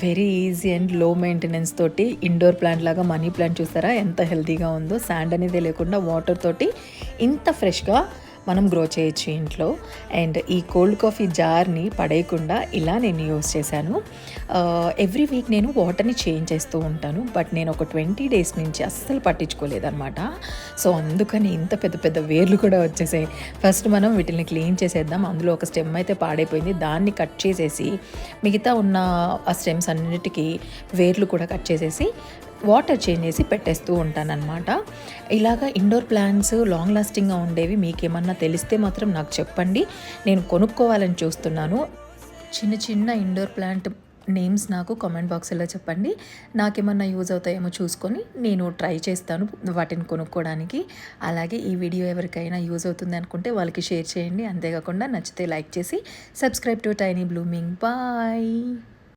Very easy and లో maintenance తోటి indoor plant లాగా మనీ ప్లాంట్ చూసారా ఎంత హెల్తీగా ఉందో. శాండ్ అనేది లేకుండా వాటర్ తోటి ఇంత ఫ్రెష్గా మనం గ్రో చేయొచ్చు ఇంట్లో. అండ్ ఈ కోల్డ్ కాఫీ జార్ని పడేయకుండా ఇలా నేను యూస్ చేశాను. ఎవ్రీ వీక్ నేను వాటర్ని చేంజ్ చేస్తూ ఉంటాను, బట్ నేను ఒక 20 డేస్ నుంచి అస్సలు పట్టించుకోలేదన్నమాట. సో అందుకని ఇంత పెద్ద పెద్ద వేర్లు కూడా వచ్చేసాయి. ఫస్ట్ మనం వీటిని క్లీన్ చేసేద్దాం. అందులో ఒక స్టెమ్ అయితే పాడైపోయింది, దాన్ని కట్ చేసేసి మిగతా ఉన్న ఆ స్టెమ్స్ అన్నిటికీ వేర్లు కూడా కట్ చేసేసి వాటర్ చేంజ్ చేసి పెట్టేస్తూ ఉంటానన్నమాట. ఇలాగా ఇండోర్ ప్లాంట్స్ లాంగ్ లాస్టింగ్గా ఉండేవి మీకేమన్నా తెలిస్తే మాత్రం నాకు చెప్పండి, నేను కొనుక్కోవాలని చూస్తున్నాను. చిన్న చిన్న ఇండోర్ ప్లాంట్ నేమ్స్ నాకు కామెంట్ బాక్స్లో చెప్పండి. నాకేమన్నా యూజ్ అవుతాయేమో చూసుకొని నేను ట్రై చేస్తాను వాటిని కొనుక్కోవడానికి. అలాగే ఈ వీడియో ఎవరికైనా యూజ్ అవుతుంది అనుకుంటే వాళ్ళకి షేర్ చేయండి. అంతేకాకుండా నచ్చితే లైక్ చేసి subscribe to Tiny Blooming. Bye.